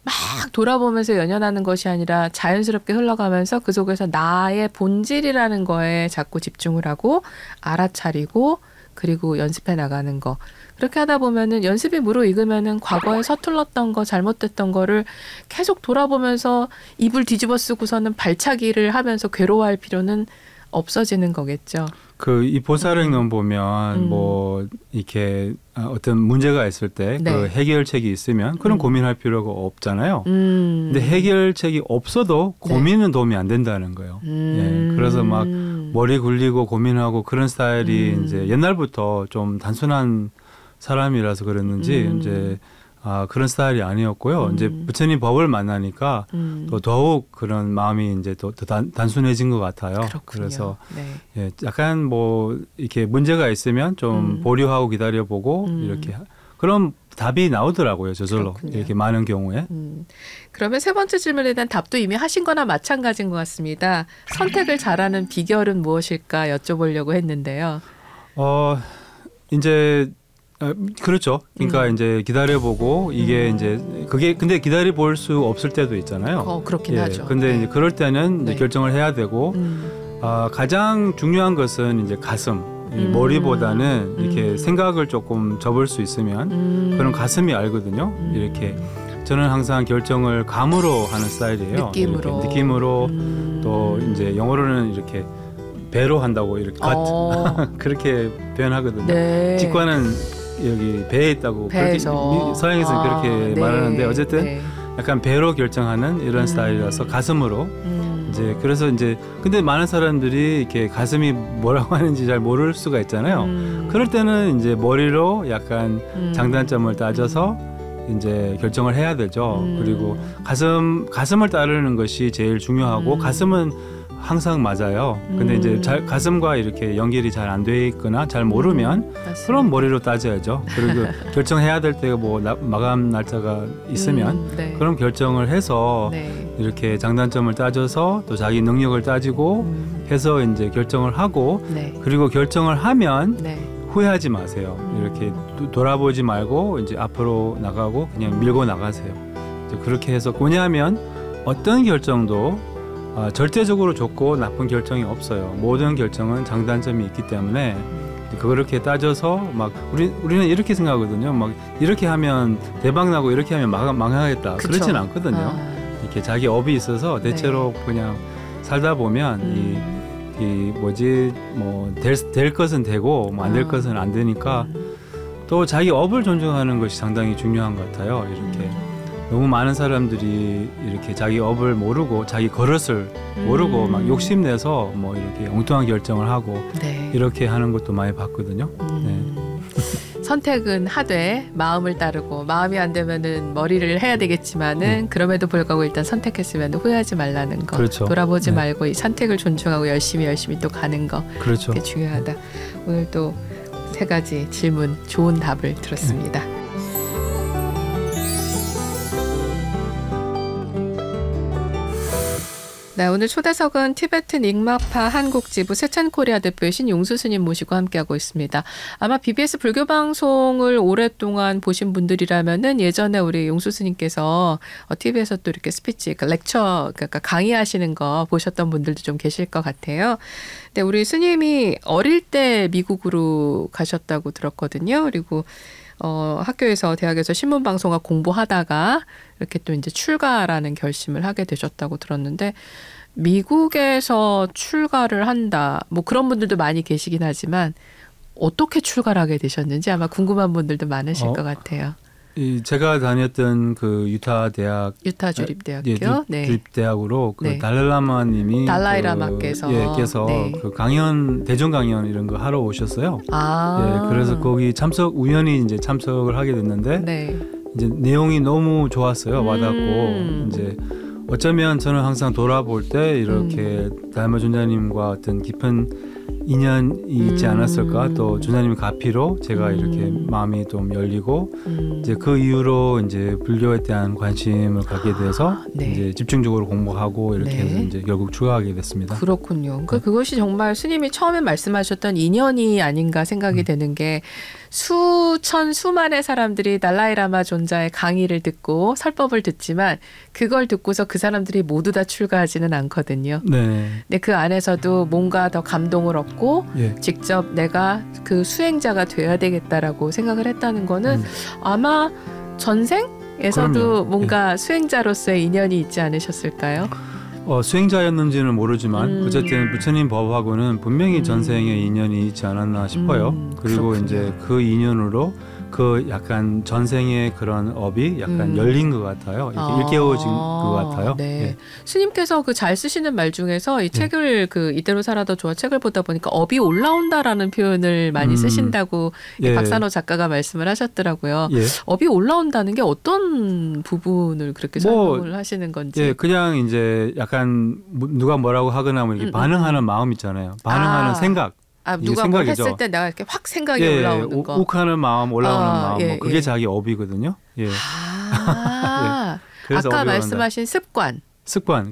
막 돌아보면서 연연하는 것이 아니라 자연스럽게 흘러가면서 그 속에서 나의 본질이라는 거에 자꾸 집중을 하고 알아차리고 그리고 연습해 나가는 거. 그렇게 하다 보면은 연습이 무르익으면은 과거에 서툴렀던 거 잘못됐던 거를 계속 돌아보면서 이불 뒤집어 쓰고서는 발차기를 하면서 괴로워할 필요는 없어지는 거겠죠. 이 보살행론 보면 뭐 이렇게 어떤 문제가 있을 때 그 해결책이 있으면 그런 고민할 필요가 없잖아요. 근데 해결책이 없어도 고민은 도움이 안 된다는 거예요. 그래서 막 머리 굴리고 고민하고 그런 스타일이 이제 옛날부터 좀 단순한 사람이라서 그랬는지 이제 그런 스타일이 아니었고요. 이제 부처님 법을 만나니까 또 더욱 그런 마음이 이제 더 단순해진 것 같아요. 그렇군요. 그래서 약간 뭐 이렇게 문제가 있으면 좀 보류하고 기다려보고 이렇게 그런 답이 나오더라고요. 저절로. 그렇군요. 이렇게 많은 경우에. 그러면 세 번째 질문에 대한 답도 이미 하신 거나 마찬가지인 것 같습니다. 선택을 잘하는 비결은 무엇일까 여쭤보려고 했는데요. 이제 그렇죠. 그러니까 이제 기다려보고 이게 이제 그게 근데 기다려볼 수 없을 때도 있잖아요. 그렇긴 하죠. 근데 이제 그럴 때는 이제 결정을 해야 되고 가장 중요한 것은 이제 가슴. 머리보다는 이렇게 생각을 조금 접을 수 있으면 그런 가슴이 알거든요. 이렇게 저는 항상 결정을 감으로 하는 스타일이에요. 느낌으로 또 이제 영어로는 이렇게 배로 한다고 이렇게 그렇게 표현하거든요. 직관은 여기 배에 있다고 서양에서는 그렇게 말하는데 어쨌든 약간 배로 결정하는 이런 스타일이라서 가슴으로 이제 그래서 이제 근데 많은 사람들이 이렇게 가슴이 뭐라고 하는지 잘 모를 수가 있잖아요. 그럴 때는 이제 머리로 약간 장단점을 따져서 이제 결정을 해야 되죠. 그리고 가슴을 따르는 것이 제일 중요하고 가슴은 항상 맞아요. 근데 이제 가슴과 이렇게 연결이 잘 안 돼 있거나 잘 모르면 그럼 머리로 따져야죠. 그리고 결정해야 될 때가 뭐 마감 날짜가 있으면 네. 그럼 결정을 해서 네. 이렇게 장단점을 따져서 또 자기 능력을 따지고 해서 이제 결정을 하고 네. 그리고 결정을 하면 네. 후회하지 마세요. 이렇게 돌아보지 말고 이제 앞으로 나가고 그냥 밀고 나가세요. 이제 그렇게 해서 왜냐하면 어떤 결정도 절대적으로 좋고 나쁜 결정이 없어요. 모든 결정은 장단점이 있기 때문에 그렇게 따져서 막 우리는 이렇게 생각하거든요. 막 이렇게 하면 대박 나고 이렇게 하면 망하겠다. 그쵸. 그렇진 않거든요. 이렇게 자기 업이 있어서 대체로 네. 그냥 살다 보면 뭐 될 것은 되고 뭐 안 될 것은 안 되니까 또 자기 업을 존중하는 것이 상당히 중요한 것 같아요. 이렇게 너무 많은 사람들이 이렇게 자기 업을 모르고 자기 그릇을 모르고 막 욕심내서 뭐 이렇게 엉뚱한 결정을 하고 네. 이렇게 하는 것도 많이 봤거든요. 네. 선택은 하되 마음을 따르고 마음이 안 되면은 머리를 해야 되겠지만은 그럼에도 불구하고 일단 선택했으면 후회하지 말라는 거. 그렇죠. 돌아보지 네. 말고 이 선택을 존중하고 열심히 또 가는 거. 그렇죠. 그게 중요하다. 오늘 또 3가지 질문 좋은 답을 들었습니다. 네, 오늘 초대석은 티베트 닉마파 한국지부 세찬코리아 대표이신 용수 스님 모시고 함께하고 있습니다. 아마 BBS 불교 방송을 오랫동안 보신 분들이라면은 예전에 우리 용수 스님께서 TV에서 또 이렇게 스피치, 그러니까 렉처, 그러니까 강의하시는 거 보셨던 분들도 좀 계실 것 같아요. 근데 우리 스님이 어릴 때 미국으로 가셨다고 들었거든요. 그리고 학교에서 대학에서 신문방송학 공부하다가 이렇게 또 이제 출가라는 결심을 하게 되셨다고 들었는데 미국에서 출가를 한다. 뭐 그런 분들도 많이 계시긴 하지만 어떻게 출가를 하게 되셨는지 아마 궁금한 분들도 많으실 것 같아요. 제가 다녔던 그 유타 주립대학교, 주립대학으로 그 달라이라마님이 달라이라마께서 그 강연 대전 강연 이런 거 하러 오셨어요. 아. 그래서 거기 우연히 이제 참석을 하게 됐는데 이제 내용이 너무 좋았어요. 와닿고 이제 어쩌면 저는 항상 돌아볼 때 이렇게 달마 존자님과 어떤 깊은 인연이 있지 않았을까. 또 주나님의 가피로 제가 이렇게 마음이 좀 열리고 이제 그 이후로 이제 불교에 대한 관심을 갖게 돼서 이제 집중적으로 공부하고 이렇게 해서 이제 결국 출가하게 됐습니다. 그렇군요. 그러니까 그것이 정말 스님이 처음에 말씀하셨던 인연이 아닌가 생각이 되는 게 수만의 사람들이 달라이라마 존자의 강의를 듣고 설법을 듣지만 그걸 듣고서 그 사람들이 모두 다 출가하지는 않거든요. 네. 근데 그 안에서도 뭔가 더 감동을 얻고 직접 내가 그 수행자가 돼야 되겠다라고 생각을 했다는 거는 아마 전생에서도 그럼요. 뭔가 수행자로서의 인연이 있지 않으셨을까요? 수행자였는지는 모르지만 어쨌든 부처님 법하고는 분명히 전생의 인연이 있지 않았나 싶어요. 그리고 그렇군요. 이제 그 인연으로 그 약간 전생의 그런 업이 약간 열린 것 같아요. 이렇게 일깨워진 것 같아요. 네. 스님께서 그 잘 쓰시는 말 중에서 이 책을 그 이대로 살아도 좋아 책을 보다 보니까 업이 올라온다라는 표현을 많이 쓰신다고 박산호 작가가 말씀을 하셨더라고요. 업이 올라온다는 게 어떤 부분을 그렇게 설명을 하시는 건지. 그냥 이제 약간 누가 뭐라고 하거나 뭐 이렇게 반응하는 마음 있잖아요. 반응하는 생각. 누가 생각이죠. 뭘 했을 때 내가 이렇게 확 생각이 올라오는 거. 욱하는 마음, 올라오는 마음, 뭐 그게 자기 업이거든요. 그래서 아까 말씀하신 습관,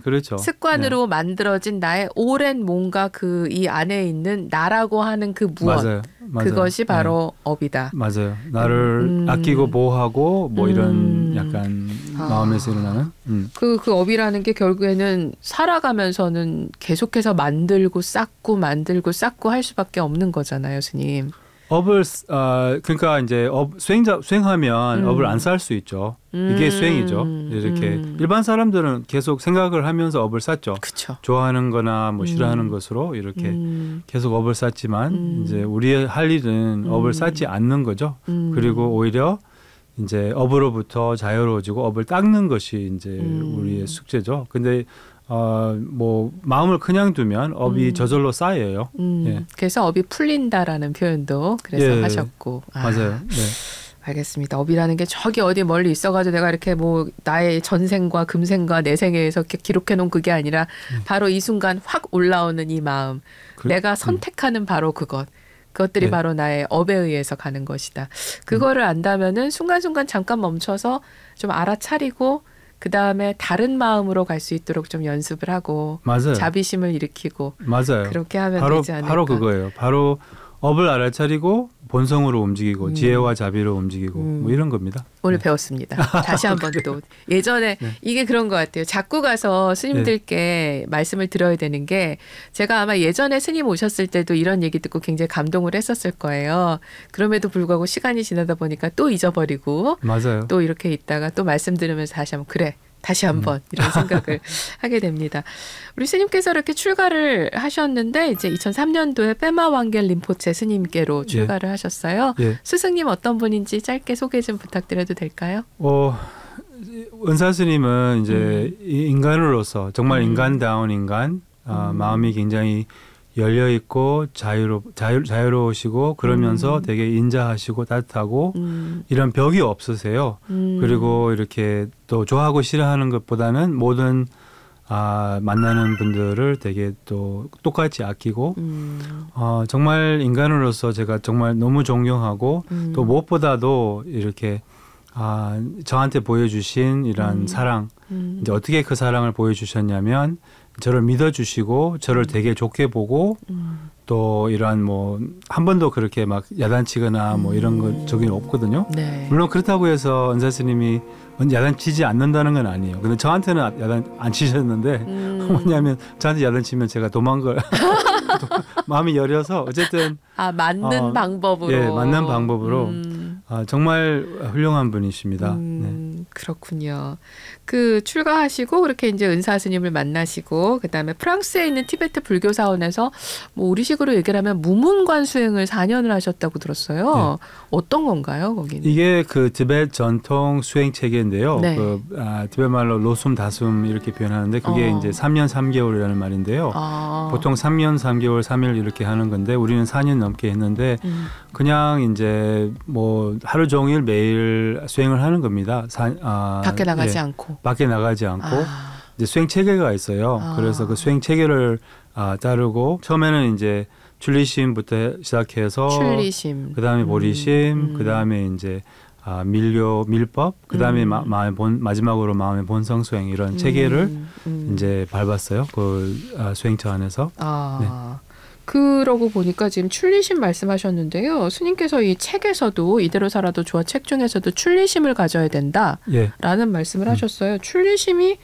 그렇죠. 습관으로 만들어진 나의 오랜 뭔가 그 이 안에 있는 나라고 하는 그 무엇. 맞아요. 그것이 바로 업이다. 맞아요. 나를 아끼고 보호하고 뭐 이런 약간 마음에서 일어나는. 그 업이라는 게 결국에는 살아가면서는 계속해서 만들고 쌓고 할 수밖에 없는 거잖아요, 스님. 업을 그러니까 이제 수행하면 업을 안 쌓을 수 있죠. 이게 수행이죠. 이렇게 일반 사람들은 계속 생각을 하면서 업을 쌓죠. 그쵸. 좋아하는 거나 뭐 싫어하는 것으로 이렇게 계속 업을 쌓지만 이제 우리의 할 일은 업을 쌓지 않는 거죠. 그리고 오히려 이제 업으로부터 자유로워지고 업을 닦는 것이 이제 우리의 숙제죠. 근데 뭐 마음을 그냥 두면 업이 저절로 쌓여요. 그래서 업이 풀린다라는 표현도 그래서 하셨고. 맞아요. 알겠습니다. 업이라는 게 저기 어디 멀리 있어가지고 내가 이렇게 뭐 나의 전생과 금생과 내생에서 이렇게 기록해놓은 그게 아니라 바로 이 순간 확 올라오는 이 마음. 내가 선택하는 바로 그것들이 바로 나의 업에 의해서 가는 것이다. 그거를 안다면은 순간순간 잠깐 멈춰서 좀 알아차리고 그 다음에 다른 마음으로 갈 수 있도록 좀 연습을 하고 맞아요. 자비심을 일으키고 맞아요. 그렇게 하면 되지 않을까. 바로 그거예요. 바로 업을 알아차리고 본성으로 움직이고 지혜와 자비로 움직이고 뭐 이런 겁니다. 오늘 배웠습니다. 다시 한번 또 예전에 이게 그런 것 같아요. 자꾸 가서 스님들께 말씀을 들어야 되는 게 제가 아마 예전에 스님 오셨을 때도 이런 얘기 듣고 굉장히 감동을 했었을 거예요. 그럼에도 불구하고 시간이 지나다 보니까 또 잊어버리고 맞아요. 또 이렇게 있다가 또 말씀 들으면서 다시 한번 그래. 다시 한번 이런 생각을 하게 됩니다. 우리 스님께서 이렇게 출가를 하셨는데 이제 2003년도에 페마 왕겔 림포체 스님께로 출가를 하셨어요. 스승님 어떤 분인지 짧게 소개 좀 부탁드려도 될까요? 은사 스님은 이제 인간으로서 정말 인간다운 인간, 마음이 굉장히 열려 있고 자유로우시고 그러면서 되게 인자하시고 따뜻하고 이런 벽이 없으세요. 그리고 이렇게 또 좋아하고 싫어하는 것보다는 모든 만나는 분들을 되게 또 똑같이 아끼고 정말 인간으로서 제가 정말 너무 존경하고 또 무엇보다도 이렇게 저한테 보여주신 이런 사랑 이제 어떻게 그 사랑을 보여주셨냐면 저를 믿어주시고 저를 되게 좋게 보고 또 이런 뭐 한 번도 그렇게 막 야단치거나 뭐 이런 거 적이 없거든요. 물론 그렇다고 해서 은사 스님이 야단치지 않는다는 건 아니에요. 근데 저한테는 야단 안 치셨는데 뭐냐면 저한테 야단치면 제가 도망갈 마음이 여려서 어쨌든 맞는 방법으로 맞는 방법으로 정말 훌륭한 분이십니다. 그렇군요. 그 출가하시고 그렇게 이제 은사 스님을 만나시고 그다음에 프랑스에 있는 티베트 불교 사원에서 뭐 우리식으로 얘기를 하면 무문관 수행을 4년을 하셨다고 들었어요. 어떤 건가요, 거기는? 이게 그 티베트 전통 수행 체계인데요. 그 티베트 말로 로숨 다숨 이렇게 표현하는데 그게 이제 3년 3개월이라는 말인데요. 보통 3년 3개월 3일 이렇게 하는 건데 우리는 4년 넘게 했는데 그냥 이제 뭐 하루 종일 매일 수행을 하는 겁니다. 밖에 나가지 않고. 밖에 나가지 않고 이제 수행 체계가 있어요. 그래서 그 수행 체계를 따르고 처음에는 이제 출리심부터 시작해서 그다음에 보리심, 그다음에 이제 밀법, 그다음에 마지막으로 마음의 본성 수행 이런 체계를 이제 밟았어요. 그 수행처 안에서. 그러고 보니까 지금 출리심 말씀하셨는데요. 스님께서 이 책에서도 이대로 살아도 좋아 책 중에서도 출리심을 가져야 된다라는 말씀을 하셨어요. 출리심이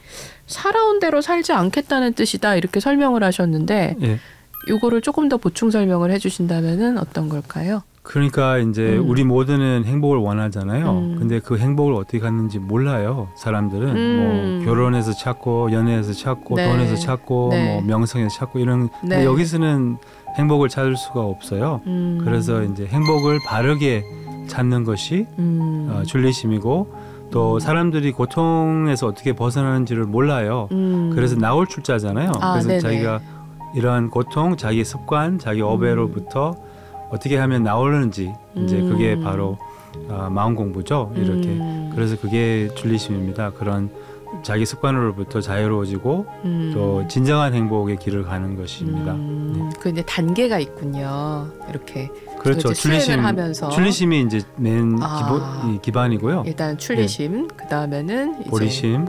살아온 대로 살지 않겠다는 뜻이다 이렇게 설명을 하셨는데 이거를 조금 더 보충 설명을 해주신다면은 어떤 걸까요? 그러니까 이제 우리 모두는 행복을 원하잖아요. 근데 그 행복을 어떻게 갖는지 몰라요. 사람들은 뭐 결혼해서 찾고 연애해서 찾고 돈에서 찾고 뭐 명성에서 찾고 이런 근데 여기서는 행복을 찾을 수가 없어요. 그래서 이제 행복을 바르게 찾는 것이 출리심이고 또 사람들이 고통에서 어떻게 벗어나는지를 몰라요. 그래서 나올 출자잖아요. 그래서 자기가 이러한 고통, 자기 습관, 자기 업에로부터 어떻게 하면 나오는지 이제 그게 바로 마음 공부죠. 이렇게 그래서 그게 출리심입니다. 그런 자기 습관으로부터 자유로워지고 또 진정한 행복의 길을 가는 것입니다. 그 이제 단계가 있군요. 이렇게 그렇죠. 출리심이 이제 맨 기반이고요. 일단 출리심, 그 다음에는 보리심.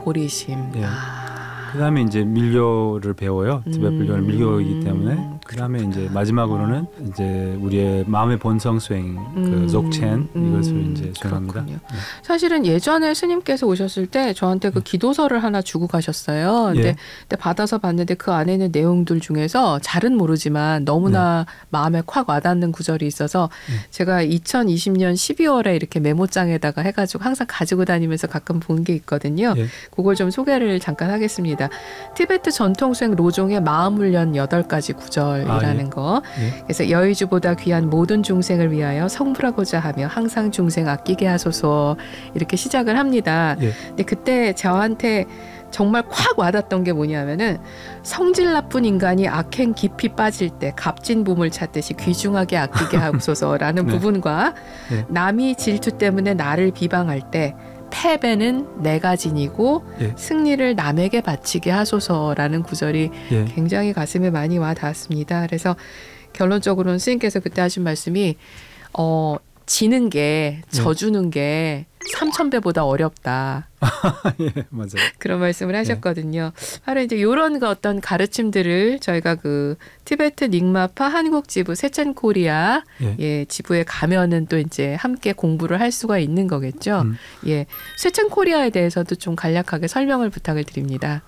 그다음에 이제 밀교를 배워요. 티베트 불교는 밀교이기 때문에. 그다음에 이제 마지막으로는 이제 우리의 마음의 본성 수행, 그 족첸 이것을 이제 수행합니다. 사실은 예전에 스님께서 오셨을 때 저한테 그 기도서를 하나 주고 가셨어요. 근데 받아서 봤는데 그 안에 있는 내용들 중에서 잘은 모르지만 너무나 마음에 콱 와닿는 구절이 있어서 제가 2020년 12월에 이렇게 메모장에다가 해가지고 항상 가지고 다니면서 가끔 본 게 있거든요. 그걸 좀 소개를 잠깐 하겠습니다. 티베트 전통수행 로종의 마음훈련 8가지 구절이라는 거. 그래서 여의주보다 귀한 모든 중생을 위하여 성불하고자 하며 항상 중생 아끼게 하소서 이렇게 시작을 합니다. 근데 그때 저한테 정말 콱 와닿던 게 뭐냐면은 성질 나쁜 인간이 악행 깊이 빠질 때 값진 보물 찾듯이 귀중하게 아끼게 하소서라는 네. 부분과 네. 남이 질투 때문에 나를 비방할 때 패배는 내가 지니고 예. 승리를 남에게 바치게 하소서라는 구절이 예. 굉장히 가슴에 많이 와 닿았습니다. 그래서 결론적으로는 스님께서 그때 하신 말씀이 지는 게 져주는 게 3000배보다 어렵다. 예, 맞아요. 그런 말씀을 하셨거든요. 바로 이제 이런 그 어떤 가르침들을 저희가 그 티베트 닉마파 한국 지부 세첸 코리아 예, 지부에 가면은 또 이제 함께 공부를 할 수가 있는 거겠죠. 예, 세첸 코리아에 대해서도 좀 간략하게 설명을 부탁을 드립니다.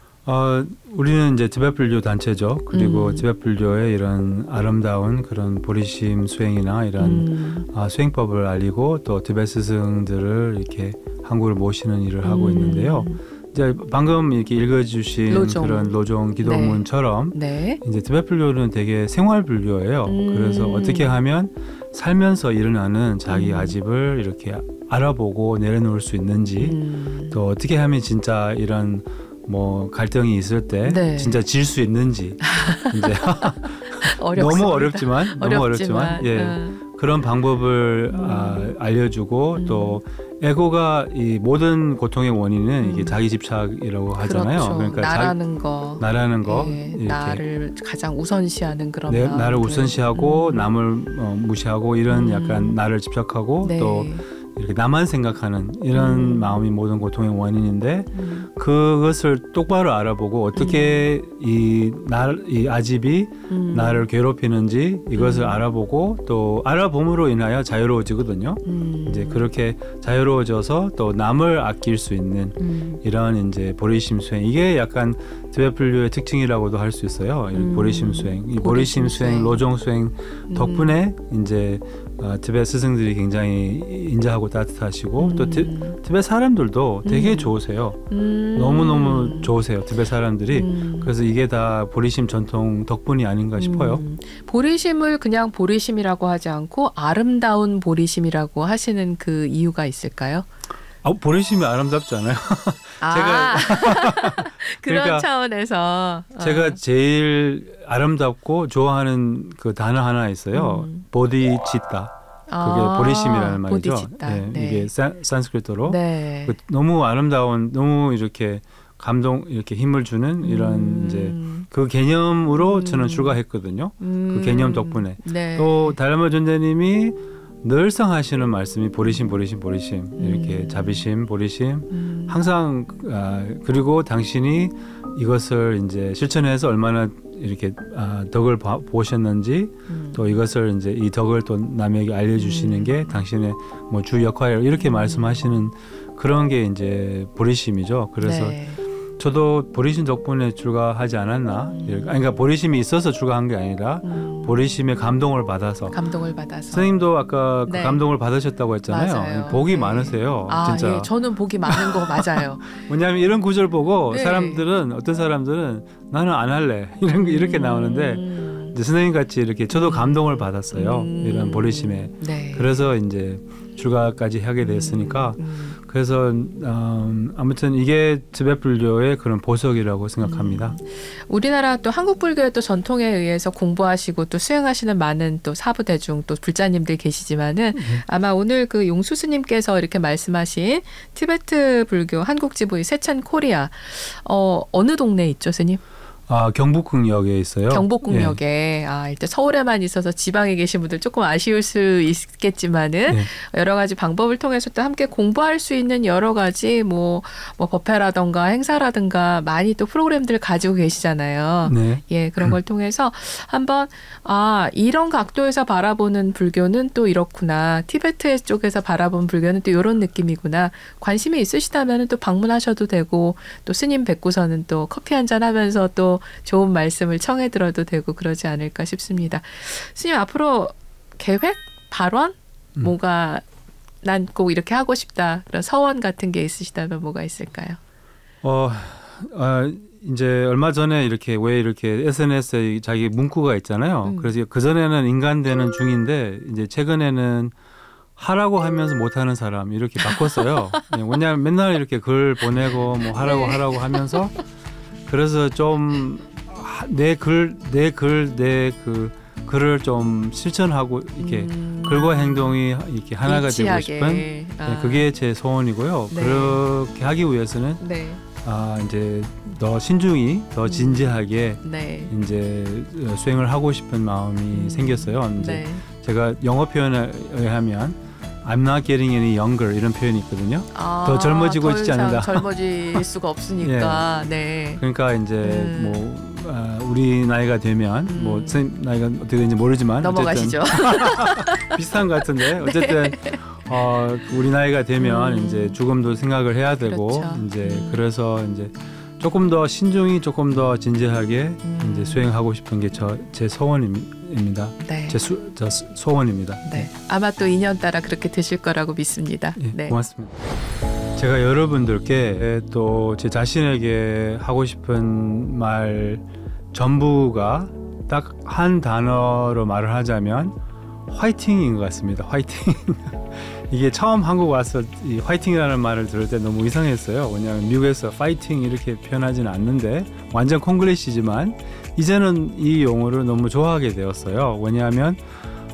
우리는 이제 티베트 불교 단체죠. 그리고 티베트 불교의 이런 아름다운 그런 보리심 수행이나 이런 수행법을 알리고 또 티베트 스승들을 이렇게 한국을 모시는 일을 하고 있는데요. 이제 방금 이렇게 읽어주신 그런 로종 기도문처럼 네. 이제 티베트 불교는 되게 생활 불교예요. 그래서 어떻게 하면 살면서 일어나는 자기 아집을 이렇게 알아보고 내려놓을 수 있는지, 또 어떻게 하면 진짜 이런 뭐 갈등이 있을 때 네. 진짜 질 수 있는지 이제 너무 어렵지만 예. 그런 방법을 알려주고 또 에고가 이 모든 고통의 원인은 이게 자기 집착이라고 하잖아요. 그렇죠. 그러니까 나라는 거, 예, 나를 가장 우선시하는 그런 나를 우선시하고 남을 무시하고 이런 약간 나를 집착하고 네. 또 이렇게 나만 생각하는 이런 마음이 모든 고통의 원인인데 그것을 똑바로 알아보고 어떻게 이 아집이 나를 괴롭히는지 이것을 알아보고 또 알아봄으로 인하여 자유로워지거든요. 이제 그렇게 자유로워져서 또 남을 아낄 수 있는 이런 이제 보리심 수행, 이게 약간 티베트 불교의 특징이라고도 할 수 있어요. 보리심 수행, 이 보리심 수행, 로종 수행 덕분에 이제 티베트 스승들이 굉장히 인자하고 따뜻하시고 또 티베트 사람들도 되게 좋으세요. 너무너무 좋으세요, 티베트 사람들이. 그래서 이게 다 보리심 전통 덕분이 아닌가 싶어요. 보리심을 그냥 보리심이라고 하지 않고 아름다운 보리심이라고 하시는 그 이유가 있을까요? 보리심이 아름답지 않아요? 제가 그런 그러니까 차원에서 제가 제일 아름답고 좋아하는 그 단어 하나 있어요. 보디치타. 그게 보리심이라는 말이죠. 네. 이게 산스크리트로 네. 너무 아름다운, 너무 이렇게 감동, 이렇게 힘을 주는 이런 이제 그 개념으로 저는 출가했거든요. 그 개념 덕분에. 네. 또 달라마 존자님이 늘상 하시는 말씀이 보리심 이렇게 자비심, 보리심 항상 그리고 당신이 이것을 이제 실천해서 얼마나 이렇게 덕을 보셨는지 또 이것을 이제 이 덕을 또 남에게 알려주시는 게 당신의 뭐 주 역할이라고 이렇게 말씀하시는 그런 게 이제 보리심이죠. 그래서 네. 저도 보리심 덕분에 출가하지 않았나? 그러니까 보리심이 있어서 출가한 게 아니라 보리심의 감동을 받아서. 선생님도 아까 네. 그 감동을 받으셨다고 했잖아요. 맞아요. 복이 네. 많으세요. 진짜. 예, 저는 복이 많은 거 맞아요. 왜냐하면 이런 구절 보고 네. 어떤 사람들은 나는 안 할래 이렇게 나오는데 이제 선생님 같이 이렇게 저도 감동을 받았어요. 이런 보리심에. 네. 그래서 이제 출가까지 하게 됐으니까 그래서 아무튼 이게 티베트 불교의 그런 보석이라고 생각합니다. 우리나라 또 한국 불교의 또 전통에 의해서 공부하시고 또 수행하시는 많은 또 사부 대중 또 불자님들 계시지만은 아마 오늘 그 용수 스님께서 이렇게 말씀하신 티베트 불교 한국 지부의 세첸 코리아 어느 동네에 있죠, 스님? 경복궁역에 있어요. 경복궁역에 일단 서울에만 있어서 지방에 계신 분들 조금 아쉬울 수 있겠지만은 여러 가지 방법을 통해서 또 함께 공부할 수 있는 여러 가지 뭐 법회라든가 행사라든가 많이 또 프로그램들을 가지고 계시잖아요. 네. 예, 그런 걸 통해서 한번 이런 각도에서 바라보는 불교는 또 이렇구나. 티베트 쪽에서 바라본 불교는 또 이런 느낌이구나. 관심이 있으시다면 또 방문하셔도 되고 또 스님 뵙고서는 또 커피 한잔 하면서 또 좋은 말씀을 청해 들어도 되고 그러지 않을까 싶습니다. 스님 앞으로 계획, 발언, 뭐가 난 꼭 이렇게 하고 싶다 그런 서원 같은 게 있으시다면 뭐가 있을까요? 이제 얼마 전에 이렇게 SNS에 자기 문구가 있잖아요. 그래서 그 전에는 인간 되는 중인데 이제 최근에는 하라고 하면서 못하는 사람 이렇게 바꿨어요. 왜냐하면 맨날 이렇게 글 보내고 뭐 하라고 하면서 그래서 좀 내 글을 좀 실천하고 이렇게 글과 행동이 이렇게 하나가 되고 싶은 그게 제 소원이고요. 네. 그렇게 하기 위해서는 이제 더 신중히, 더 진지하게 이제 수행을 하고 싶은 마음이 생겼어요. 이제 제가 영어 표현에 의하면 I'm not getting any younger 이런 표현이 있거든요. 더 젊어지고 있지 않는다. 젊어질 수가 없으니까. 네. 그러니까 이제 뭐 우리 나이가 되면 뭐 선생님 나이가 어떻게 되는지 모르지만 넘어가시죠. 어쨌든 비슷한 것 같은데 어쨌든 우리 나이가 되면 이제 죽음도 생각을 해야 되고 그렇죠. 이제 그래서 이제 조금 더 신중히 조금 더 진지하게 이제 수행하고 싶은 게 제 소원입니다. 네. 제 소원입니다. 네. 아마 또 인연 따라 그렇게 되실 거라고 믿습니다. 네. 고맙습니다. 제가 여러분들께 또 제 자신에게 하고 싶은 말 전부가 딱 한 단어로 말을 하자면 화이팅인 것 같습니다. 화이팅. 이게 처음 한국 와서 이 화이팅이라는 말을 들을 때 너무 이상했어요. 왜냐하면 미국에서 파이팅 이렇게 표현하지는 않는데 완전 콩글리시지만 이제는 이 용어를 너무 좋아하게 되었어요. 왜냐하면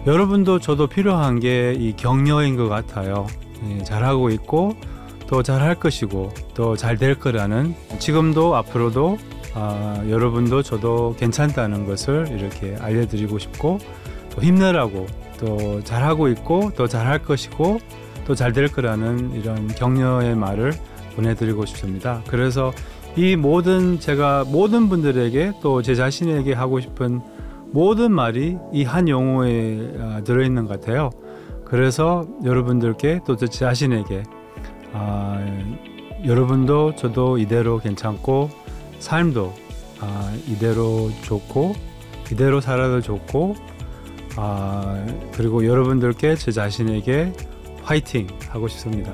여러분도 저도 필요한 게 이 격려인 것 같아요. 잘하고 있고 더 잘할 것이고 더 잘 될 거라는 지금도 앞으로도 여러분도 저도 괜찮다는 것을 이렇게 알려드리고 싶고 또 힘내라고 또 잘하고 있고 더 잘할 것이고 또 잘 될 거라는 이런 격려의 말을 보내드리고 싶습니다. 그래서 이 제가 모든 분들에게 또 제 자신에게 하고 싶은 모든 말이 이 한 용어에 들어있는 것 같아요. 그래서 여러분들께 또 제 자신에게 여러분도 저도 이대로 괜찮고 삶도 이대로 좋고 이대로 살아도 좋고 그리고 여러분들께 제 자신에게 화이팅 하고 싶습니다.